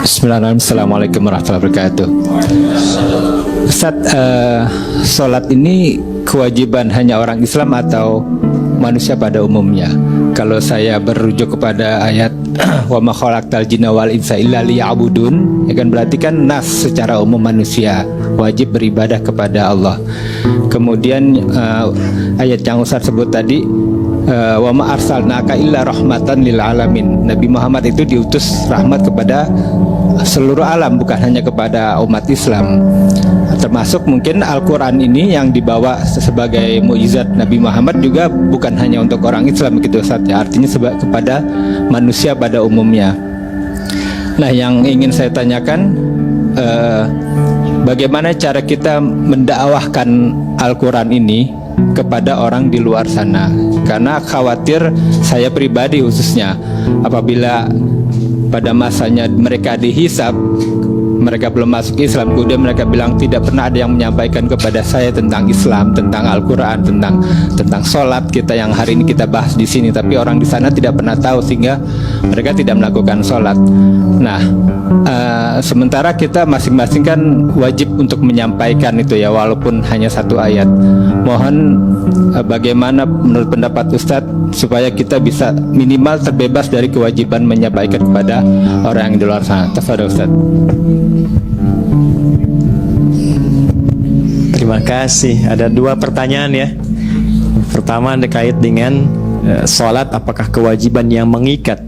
Bismillahirrahmanirrahim. Assalamualaikum warahmatullahi wabarakatuh. Ustaz, sholat ini kewajiban hanya orang Islam atau manusia pada umumnya? Kalau saya berujuk kepada ayat wa ma khalaqtal jinna wal insa illa liya'budun, ya kan, berarti kan nas secara umum manusia wajib beribadah kepada Allah. Kemudian ayat yang Ustaz sebut tadi, wa ma arsalnaka illa rahmatan lil alamin. Nabi Muhammad itu diutus rahmat kepada seluruh alam, bukan hanya kepada umat Islam. Termasuk mungkin Al-Quran ini yang dibawa sebagai mukjizat Nabi Muhammad juga bukan hanya untuk orang Islam gitu Ustaz, ya, artinya kepada manusia pada umumnya. Nah, yang ingin saya tanyakan, bagaimana cara kita mendakwahkan Al-Quran ini kepada orang di luar sana? Karena khawatir saya pribadi khususnya, apabila pada masanya mereka dihisab, mereka belum masuk Islam, kemudian mereka bilang tidak pernah ada yang menyampaikan kepada saya tentang Islam, tentang Al-Quran, tentang sholat kita yang hari ini kita bahas di sini, tapi orang di sana tidak pernah tahu sehingga mereka tidak melakukan sholat. Nah, sementara kita masing-masing kan wajib untuk menyampaikan itu, ya, walaupun hanya satu ayat. Mohon bagaimana menurut pendapat Ustadz supaya kita bisa minimal terbebas dari kewajiban menyampaikan kepada orang yang di luar sana. Tafadhol Ustadz. Terima kasih. Ada dua pertanyaan, ya. Pertama terkait dengan sholat, apakah kewajiban yang mengikat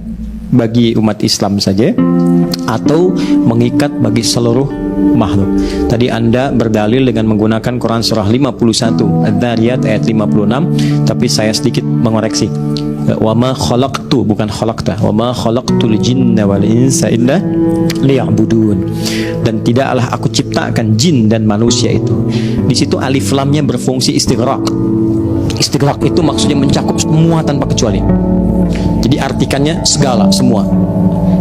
bagi umat Islam saja atau mengikat bagi seluruh makhluk. Tadi Anda berdalil dengan menggunakan Quran surah 51 Adz-Dzariyat ayat 56, tapi saya sedikit mengoreksi. Wa ma khalaqtu, bukan khalaqta. Wa ma khalaqtul jinna wal insa illa liya'budun. Dan tidaklah aku ciptakan jin dan manusia itu. Di situ alif lamnya berfungsi istighraq. Istighraq itu maksudnya mencakup semua tanpa kecuali. Jadi artikannya segala, semua.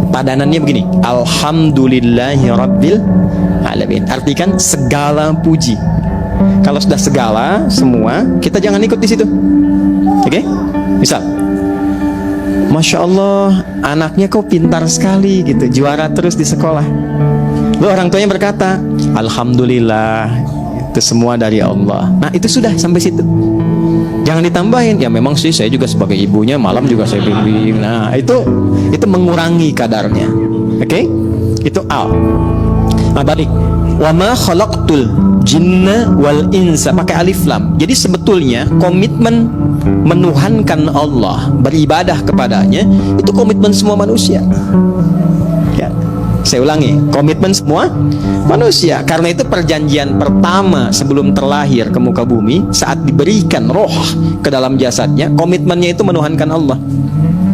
Padanannya begini, alhamdulillahi rabbil alamin. Artikan segala puji. Kalau sudah segala, semua, kita jangan ikut di situ. Oke? Misal, Masya Allah, anaknya kok pintar sekali gitu, juara terus di sekolah. Lalu orang tuanya berkata, alhamdulillah, itu semua dari Allah. Nah, itu sudah sampai situ. Jangan ditambahin, ya memang sih saya juga sebagai ibunya malam juga saya bimbing. Nah, itu mengurangi kadarnya. Oke? Itu al. Nah, balik. Wa ma khalaqtul jinna wal insa, pakai alif lam. Jadi sebetulnya komitmen menuhankan Allah, beribadah kepadanya, itu komitmen semua manusia. Ya. Saya ulangi, komitmen semua manusia. Karena itu perjanjian pertama sebelum terlahir ke muka bumi, saat diberikan roh ke dalam jasadnya, komitmennya itu menuhankan Allah.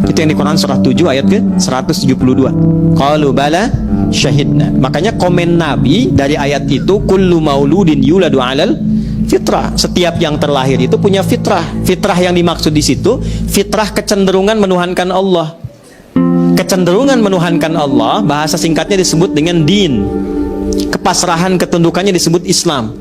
Itu yang di Quran surah 7 ayat ke 172. Qalu bala syahidna. Makanya komen Nabi dari ayat itu, kullu mauludin yuladu alal fitrah. Setiap yang terlahir itu punya fitrah. Fitrah yang dimaksud di situ, fitrah kecenderungan menuhankan Allah. Kecenderungan menuhankan Allah, bahasa singkatnya disebut dengan din. Kepasrahan ketundukannya disebut Islam.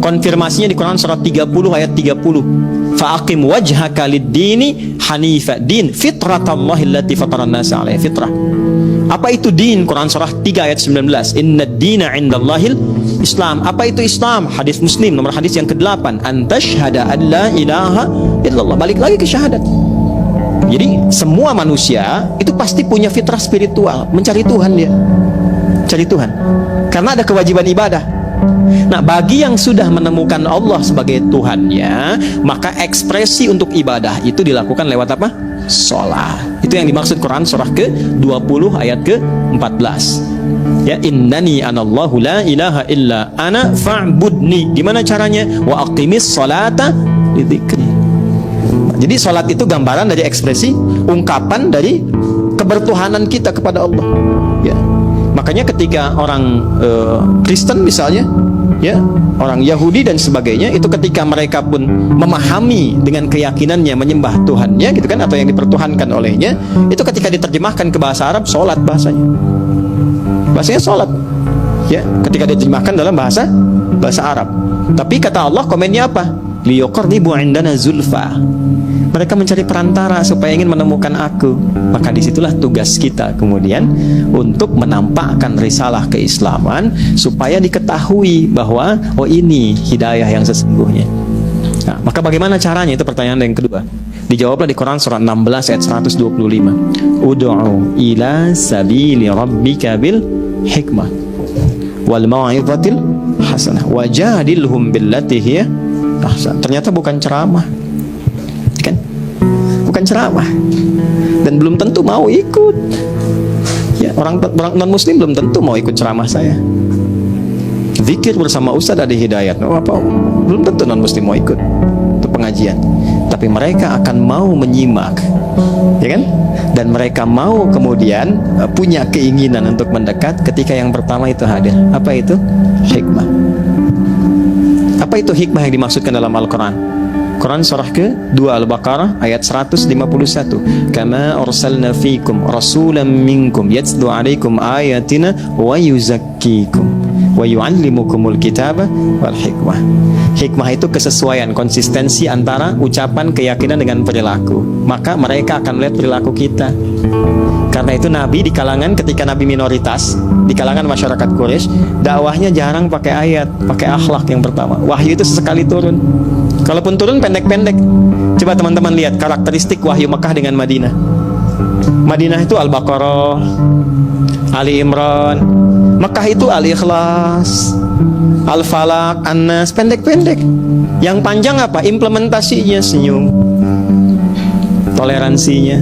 Konfirmasinya di Quran surah 30 ayat 30. Fa'aqim wajhaka lid-dini hanifa. Din fitratallahi allati fataran nasa 'alaiha, fitrah. Apa itu din? Quran surah 3 ayat 19. Innad dina 'indallahil Islam. Apa itu Islam? Hadis Muslim nomor hadis yang ke-8. Antashhada an la ilaha illallah. Balik lagi ke syahadat. Jadi semua manusia itu pasti punya fitrah spiritual, mencari Tuhan dia. Cari Tuhan. Karena ada kewajiban ibadah. Nah, bagi yang sudah menemukan Allah sebagai Tuhannya, maka ekspresi untuk ibadah itu dilakukan lewat apa? Sholat. Itu yang dimaksud Quran surah ke-20 ayat ke-14. Ya, innani anallahu la ilaha illa ana fa'budni. Gimana caranya? Wa aqimis sholata lidzikri. Jadi sholat itu gambaran dari ekspresi, ungkapan dari kebertuhanan kita kepada Allah. Ya. Makanya ketika orang Kristen misalnya, ya, orang Yahudi dan sebagainya, itu ketika mereka pun memahami dengan keyakinannya menyembah Tuhannya, gitu kan, atau yang dipertuhankan olehnya, itu ketika diterjemahkan ke bahasa Arab, sholat bahasanya. Bahasanya sholat. Ya, ketika diterjemahkan dalam bahasa Arab. Tapi kata Allah komennya apa? Liyuqarribu indana zulfa. Mereka mencari perantara supaya ingin menemukan aku. Maka disitulah tugas kita kemudian untuk menampakkan risalah keislaman supaya diketahui bahwa oh ini hidayah yang sesungguhnya. Nah, maka bagaimana caranya? Itu pertanyaan yang kedua. Dijawablah di Quran surat 16 ayat 125. Ud'u ila sabili rabbika bil hikmah wal mau'izatil hasanah wajadilhum billati hiya ahsan. Ternyata bukan ceramah. Kan? Bukan ceramah. Dan belum tentu mau ikut. Ya, orang non muslim belum tentu mau ikut ceramah saya. Zikir bersama ustaz ada hidayat. Apa? Belum tentu non muslim mau ikut untuk pengajian. Tapi mereka akan mau menyimak, ya kan? Dan mereka mau kemudian punya keinginan untuk mendekat ketika yang pertama itu hadir. Apa itu? Hikmah. Apa itu hikmah yang dimaksudkan dalam Al-Quran? Quran surah ke-2 Al-Baqarah ayat 151. Kama arsalna fikum rasulan minkum yatslu alaikum ayatina wa yuzakkikum wa yu'allimukumul kitaba wal hikmah. Hikmah itu kesesuaian, konsistensi antara ucapan, keyakinan dengan perilaku. Maka mereka akan melihat perilaku kita. Karena itu Nabi di kalangan, ketika Nabi minoritas di kalangan masyarakat Quraisy, dakwahnya jarang pakai ayat, pakai akhlak yang pertama. Wahyu itu sesekali turun. Kalaupun turun pendek-pendek. Coba teman-teman lihat karakteristik wahyu Mekah dengan Madinah. Madinah itu Al-Baqarah, Ali Imran. Mekah itu Al-Ikhlas, Al-Falaq, An-Nas, pendek-pendek. Yang panjang apa? Implementasinya, senyum, toleransinya,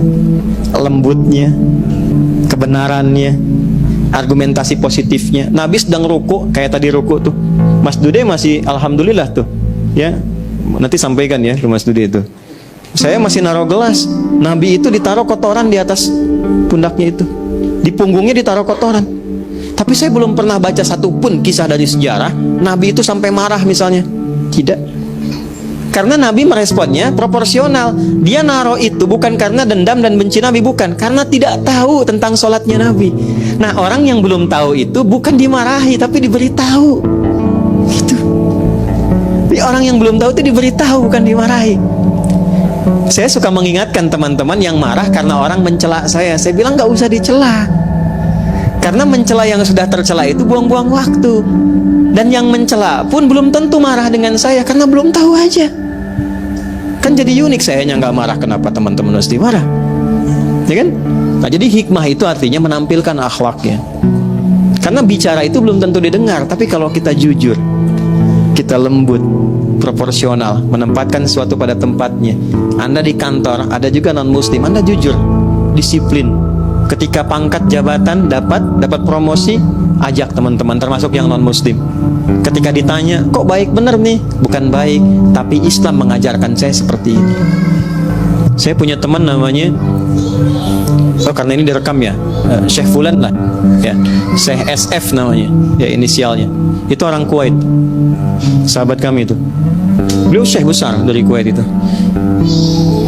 lembutnya, kebenarannya, argumentasi positifnya. Nabi sedang ruku, kayak tadi ruku tuh. Mas Dude masih alhamdulillah tuh. Ya, nanti sampaikan ya ke Mas Dude itu. Saya masih naruh gelas. Nabi itu ditaruh kotoran di atas pundaknya itu. Di punggungnya ditaruh kotoran. Tapi saya belum pernah baca satupun kisah dari sejarah Nabi itu sampai marah misalnya. Tidak. Karena Nabi meresponnya proporsional. Dia naruh itu bukan karena dendam dan benci Nabi, bukan. Karena tidak tahu tentang sholatnya Nabi. Nah, orang yang belum tahu itu bukan dimarahi, tapi diberitahu. Gitu. Jadi orang yang belum tahu itu diberitahu, bukan dimarahi. Saya suka mengingatkan teman-teman yang marah karena orang mencela saya. Saya bilang nggak usah dicela. Karena mencela yang sudah tercela itu buang-buang waktu. Dan yang mencela pun belum tentu marah dengan saya karena belum tahu aja. Kan jadi unik, saya hanya nggak marah, kenapa teman-teman mesti marah? Ya kan? Nah, jadi hikmah itu artinya menampilkan akhlaknya. Karena bicara itu belum tentu didengar, tapi kalau kita jujur, kita lembut, proporsional, menempatkan sesuatu pada tempatnya. Anda di kantor, ada juga non-muslim, Anda jujur, disiplin. Ketika pangkat jabatan dapat promosi, ajak teman-teman termasuk yang non-muslim. Ketika ditanya, kok baik bener nih? Bukan baik, tapi Islam mengajarkan saya seperti ini. Saya punya teman namanya, oh karena ini direkam ya, Syekh Fulan lah, ya, Syekh SF namanya, ya inisialnya. Itu orang Kuwait, sahabat kami itu. Beliau Syekh besar dari Kuwait itu.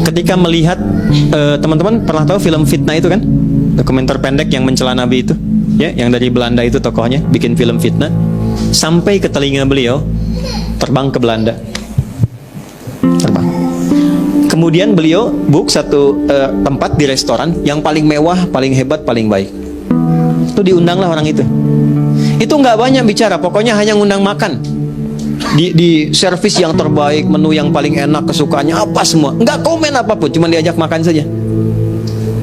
Ketika melihat, teman-teman pernah tahu film Fitnah itu kan? Dokumenter pendek yang mencela Nabi itu, ya, yang dari Belanda itu tokohnya bikin film Fitnah, sampai ke telinga beliau, terbang ke Belanda, terbang. Kemudian beliau book satu tempat di restoran yang paling mewah, paling hebat, paling baik. Itu diundanglah orang itu. Itu nggak banyak bicara, pokoknya hanya ngundang makan. Di servis yang terbaik, menu yang paling enak, kesukaannya apa semua. Nggak komen apapun, cuma diajak makan saja.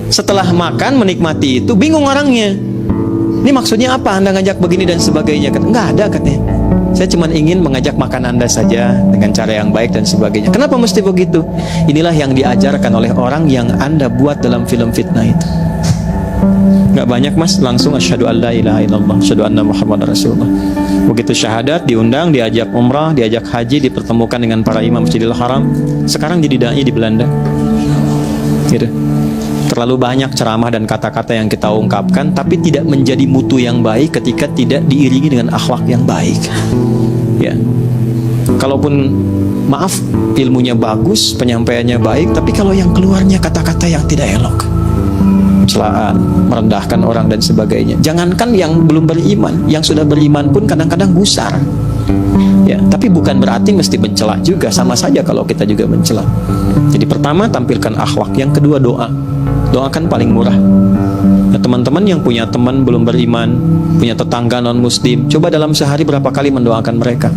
Setelah makan, menikmati itu, bingung orangnya. Ini maksudnya apa Anda ngajak begini dan sebagainya? Nggak ada katanya. Saya cuma ingin mengajak makan Anda saja dengan cara yang baik dan sebagainya. Kenapa mesti begitu? Inilah yang diajarkan oleh orang yang Anda buat dalam film Fitnah itu. Nggak banyak mas, langsung asyhadu an la ilaha illallah, asyhadu anna Muhammad Rasulullah. Begitu syahadat, diundang, diajak umrah, diajak haji, dipertemukan dengan para imam Masjidil Haram. Sekarang jadi dai di Belanda. Gitu. Terlalu banyak ceramah dan kata-kata yang kita ungkapkan, tapi tidak menjadi mutu yang baik ketika tidak diiringi dengan akhlak yang baik. Ya, kalaupun maaf ilmunya bagus, penyampaiannya baik, tapi kalau yang keluarnya kata-kata yang tidak elok, celaan, merendahkan orang dan sebagainya. Jangankan yang belum beriman, yang sudah beriman pun kadang-kadang gusar. Ya, tapi bukan berarti mesti mencela juga, sama saja kalau kita juga mencela. Jadi pertama tampilkan akhlak, yang kedua doa. Doa kan paling murah. Nah, teman-teman yang punya teman belum beriman, punya tetangga non muslim, coba dalam sehari berapa kali mendoakan mereka.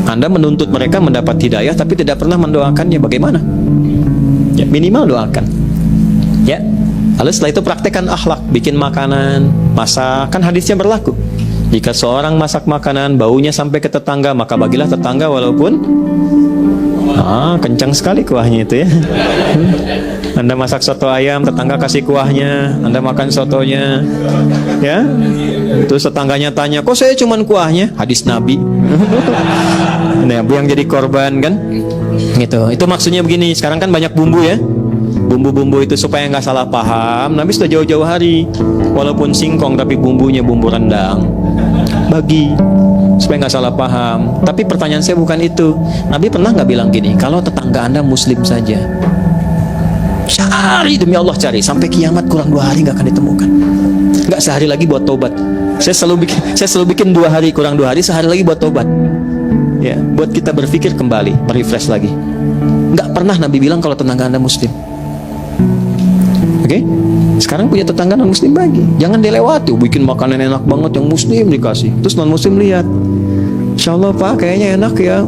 Anda menuntut mereka mendapat hidayah tapi tidak pernah mendoakannya, bagaimana? Ya, minimal doakan. Ya. Lalu setelah itu praktekkan akhlak, bikin makanan, masak, kan hadisnya berlaku. Jika seorang masak makanan, baunya sampai ke tetangga, maka bagilah tetangga walaupun kencang sekali kuahnya itu ya. Anda masak soto ayam, tetangga kasih kuahnya, Anda makan sotonya, ya. Terus tetangganya tanya, kok saya cuman kuahnya? Hadis Nabi. Nabi yang jadi korban kan? Gitu. Itu maksudnya begini. Sekarang kan banyak bumbu ya. Bumbu-bumbu itu supaya nggak salah paham. Nabi sudah jauh-jauh hari, walaupun singkong tapi bumbunya bumbu rendang. Bagi supaya nggak salah paham. Tapi pertanyaan saya bukan itu. Nabi pernah nggak bilang gini, kalau tetangga Anda muslim saja, cari demi Allah, cari sampai kiamat kurang 2 hari nggak akan ditemukan. Nggak sehari lagi buat tobat. Saya selalu bikin 2 hari, kurang 2 hari, sehari lagi buat tobat. Ya, buat kita berpikir kembali, merefresh lagi. Nggak pernah Nabi bilang kalau tetangga Anda muslim. Oke? Sekarang punya tetangga non muslim bagi. Jangan dilewati, bikin makanan enak banget yang muslim dikasih. Terus non muslim lihat, Insya Allah Pak, kayaknya enak ya.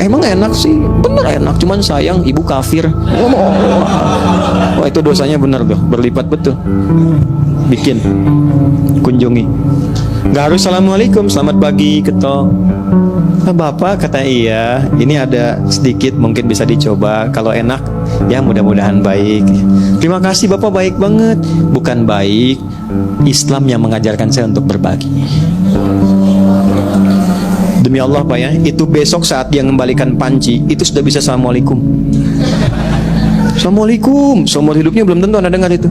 Emang enak sih, bener enak. Cuman sayang ibu kafir. Wah, itu dosanya bener tuh, berlipat betul. Bikin, kunjungi. Gak harus assalamualaikum, selamat pagi, ketok. Bapak kata iya, ini ada sedikit mungkin bisa dicoba. Kalau enak, ya mudah-mudahan baik. Terima kasih Bapak, baik banget. Bukan baik, Islam yang mengajarkan saya untuk berbagi. Demi Allah Pak ya, itu besok saat dia mengembalikan panci, itu sudah bisa assalamualaikum. Assalamualaikum, seumur hidupnya belum tentu Anda dengar itu.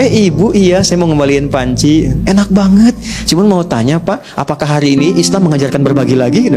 Ibu, iya saya mau ngembaliin panci. Enak banget. Cuman mau tanya Pak, apakah hari ini Islam mengajarkan berbagi lagi?